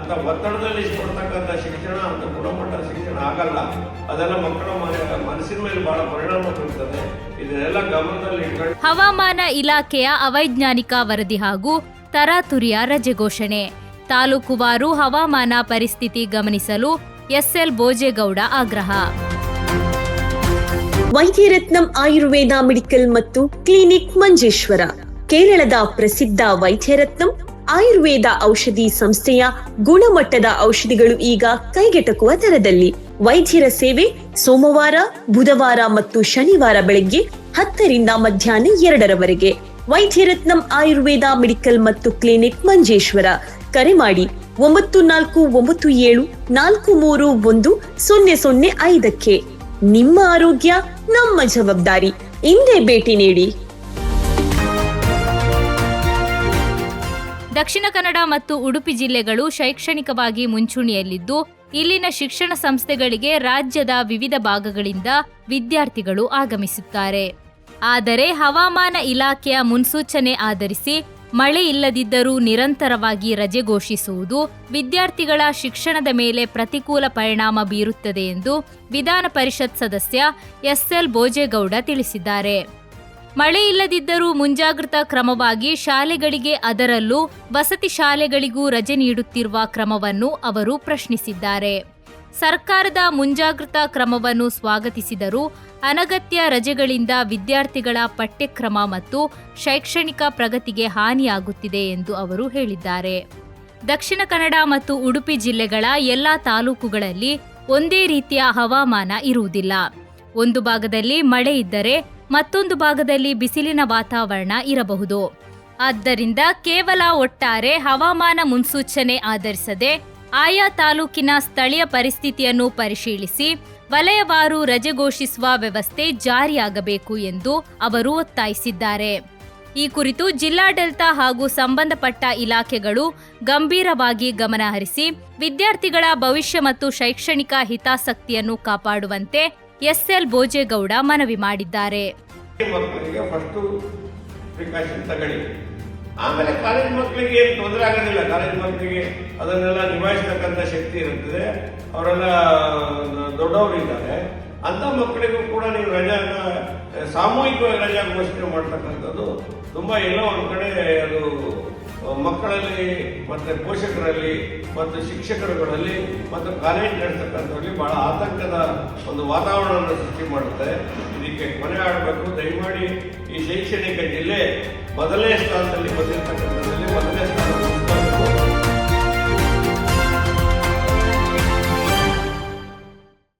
ಅಂತ ಒತ್ತಡದಲ್ಲಿ ಕೊಡ್ತಕ್ಕಂಥ ಶಿಕ್ಷಣ ಅಂತ ಗುಣಮಟ್ಟದ ಶಿಕ್ಷಣ ಆಗಲ್ಲ. ಅದೆಲ್ಲ ಮಕ್ಕಳ ಮನಸ್ಸಿನ ಮೇಲೆ ಬಹಳ ಪರಿಣಾಮ ಬೀರುತ್ತದೆ. ಇದನ್ನೆಲ್ಲ ಗಮನದಲ್ಲಿ ಇಟ್ಕೊಂಡು ಹವಾಮಾನ ಇಲಾಖೆಯ ಅವೈಜ್ಞಾನಿಕ ವರದಿ ಹಾಗೂ ತರಾತುರಿಯ ರಜೆ ಘೋಷಣೆ. ತಾಲೂಕುವಾರು ಹವಾಮಾನ ಪರಿಸ್ಥಿತಿ ಗಮನಿಸಲು ಎಸ್ಎಲ್ ಭೋಜೇಗೌಡ ಆಗ್ರಹ. ವೈದ್ಯರತ್ನಂ ಆಯುರ್ವೇದ ಮೆಡಿಕಲ್ ಮತ್ತು ಕ್ಲಿನಿಕ್ ಮಂಜೇಶ್ವರ. ಕೇರಳದ ಪ್ರಸಿದ್ಧ ವೈದ್ಯರತ್ನಂ ಆಯುರ್ವೇದ ಔಷಧಿ ಸಂಸ್ಥೆಯ ಗುಣಮಟ್ಟದ ಔಷಧಿಗಳು ಈಗ ಕೈಗೆಟಕುವ ದರದಲ್ಲಿ. ವೈದ್ಯರ ಸೇವೆ ಸೋಮವಾರ, ಬುಧವಾರ ಮತ್ತು ಶನಿವಾರ ಬೆಳಗ್ಗೆ 10ರಿಂದ ಮಧ್ಯಾಹ್ನ 2ರವರೆಗೆ. ವೈದ್ಯರತ್ನಂ ಆಯುರ್ವೇದ ಮೆಡಿಕಲ್ ಮತ್ತು ಕ್ಲಿನಿಕ್ ಮಂಜೇಶ್ವರ. ಕರೆ ಮಾಡಿ 9497431005. ನಿಮ್ಮ ಆರೋಗ್ಯ ನಮ್ಮ ಜವಾಬ್ದಾರಿ. ಇಂದೇ ಭೇಟಿ ನೀಡಿ. ದಕ್ಷಿಣ ಕನ್ನಡ ಮತ್ತು ಉಡುಪಿ ಜಿಲ್ಲೆಗಳು ಶೈಕ್ಷಣಿಕವಾಗಿ ಮುಂಚೂಣಿಯಲ್ಲಿದ್ದು, ಇಲ್ಲಿನ ಶಿಕ್ಷಣ ಸಂಸ್ಥೆಗಳಿಗೆ ರಾಜ್ಯದ ವಿವಿಧ ಭಾಗಗಳಿಂದ ವಿದ್ಯಾರ್ಥಿಗಳು ಆಗಮಿಸುತ್ತಾರೆ. ಆದರೆ ಹವಾಮಾನ ಇಲಾಖೆಯ ಮುನ್ಸೂಚನೆ ಆಧರಿಸಿ ಮಳೆ ಇಲ್ಲದಿದ್ದರೂ ನಿರಂತರವಾಗಿ ರಜೆ ಘೋಷಿಸುವುದು ವಿದ್ಯಾರ್ಥಿಗಳ ಶಿಕ್ಷಣದ ಮೇಲೆ ಪ್ರತಿಕೂಲ ಪರಿಣಾಮ ಬೀರುತ್ತದೆ ಎಂದು ವಿಧಾನ ಪರಿಷತ್ ಸದಸ್ಯ ಎಸ್ಎಲ್ ಭೋಜೇಗೌಡ ತಿಳಿಸಿದ್ದಾರೆ. ಮಳೆ ಇಲ್ಲದಿದ್ದರೂ ಮುಂಜಾಗ್ರತಾ ಕ್ರಮವಾಗಿ ಶಾಲೆಗಳಿಗೆ, ಅದರಲ್ಲೂ ವಸತಿ ಶಾಲೆಗಳಿಗೂ ರಜೆ ನೀಡುತ್ತಿರುವ ಕ್ರಮವನ್ನು ಅವರು ಪ್ರಶ್ನಿಸಿದ್ದಾರೆ. ಸರ್ಕಾರದ ಮುಂಜಾಗ್ರತಾ ಕ್ರಮವನ್ನು ಸ್ವಾಗತಿಸಿದರೂ ಅನಗತ್ಯ ರಜೆಗಳಿಂದ ವಿದ್ಯಾರ್ಥಿಗಳ ಪಠ್ಯಕ್ರಮ ಮತ್ತು ಶೈಕ್ಷಣಿಕ ಪ್ರಗತಿಗೆ ಹಾನಿಯಾಗುತ್ತಿದೆ ಎಂದು ಅವರು ಹೇಳಿದ್ದಾರೆ. ದಕ್ಷಿಣ ಕನ್ನಡ ಮತ್ತು ಉಡುಪಿ ಜಿಲ್ಲೆಗಳ ಎಲ್ಲಾ ತಾಲೂಕುಗಳಲ್ಲಿ ಒಂದೇ ರೀತಿಯ ಹವಾಮಾನ ಇರುವುದಿಲ್ಲ. ಒಂದು ಭಾಗದಲ್ಲಿ ಮಳೆ ಇದ್ದರೆ ಮತ್ತೊಂದು ಭಾಗದಲ್ಲಿ ಬಿಸಿಲಿನ ವಾತಾವರಣ ಇರಬಹುದು. ಆದ್ದರಿಂದ ಕೇವಲ ಒಟ್ಟಾರೆ ಹವಾಮಾನ ಮುನ್ಸೂಚನೆ ಆಧರಿಸದೆ ಆಯಾ ತಾಲೂಕಿನ ಸ್ಥಳೀಯ ಪರಿಸ್ಥಿತಿಯನ್ನು ಪರಿಶೀಲಿಸಿ ವಲಯವಾರು ರಜೆ ಘೋಷಿಸುವ ವ್ಯವಸ್ಥೆ ಜಾರಿಯಾಗಬೇಕು ಎಂದು ಅವರು ಒತ್ತಾಯಿಸಿದ್ದಾರೆ. ಈ ಕುರಿತು ಜಿಲ್ಲಾಡಳಿತ ಹಾಗೂ ಸಂಬಂಧಪಟ್ಟ ಇಲಾಖೆಗಳು ಗಂಭೀರವಾಗಿ ಗಮನಹರಿಸಿ ವಿದ್ಯಾರ್ಥಿಗಳ ಭವಿಷ್ಯ ಮತ್ತು ಶೈಕ್ಷಣಿಕ ಹಿತಾಸಕ್ತಿಯನ್ನು ಕಾಪಾಡುವಂತೆ ಎಸ್ಎಲ್ ಭೋಜೇಗೌಡ ಮನವಿ ಮಾಡಿದ್ದಾರೆ. ಮಕ್ಕಳಿಗೆ ಫಸ್ಟ್ ಪ್ರಿಕಾಷನ್ ತಗೊಳ್ಳಿ, ಆಮೇಲೆ ಕಾಲೇಜ್ ಮಕ್ಕಳಿಗೆ ಏನು ತೊಂದರೆ ಆಗೋದಿಲ್ಲ. ಕಾಲೇಜ್ ಮಕ್ಕಳಿಗೆ ಅದನ್ನೆಲ್ಲ ನಿಭಾಯಿಸ್ತಕ್ಕಂಥ ಶಕ್ತಿ ಇರುತ್ತದೆ. ಅವರೆಲ್ಲ ದೊಡ್ಡವರಿದ್ದಾರೆ. ಅಂಥ ಮಕ್ಕಳಿಗೂ ಕೂಡ ನೀವು ರಜೆನ ಸಾಮೂಹಿಕವಾಗಿ ರಜೆ ಘೋಷಣೆ ಮಾಡ್ತಕ್ಕಂಥದ್ದು ತುಂಬ ಎಲ್ಲೋ ಒಂದು ಕಡೆ ಅದು ಮಕ್ಕಳಲ್ಲಿ ಮತ್ತು ಪೋಷಕರಲ್ಲಿ ಮತ್ತು ಶಿಕ್ಷಕರುಗಳಲ್ಲಿ ಮತ್ತು ಕಾಲೇಜ್ ನಡೆಸ್ತಕ್ಕಂಥವ್ರಲ್ಲಿ ಬಹಳ ಆತಂಕದ ಒಂದು ವಾತಾವರಣವನ್ನು ಸೃಷ್ಟಿ ಮಾಡುತ್ತೆ. ಇದಕ್ಕೆ ಕೊನೆ ಆಡಬೇಕು. ದಯಮಾಡಿ ಈ ಶೈಕ್ಷಣಿಕ ಜಿಲ್ಲೆ ಮೊದಲನೇ ಸ್ಥಾನದಲ್ಲಿ ಬಂದಿರತಕ್ಕಂಥದ್ರಲ್ಲಿ ಮೊದಲನೇ ಸ್ಥಾನ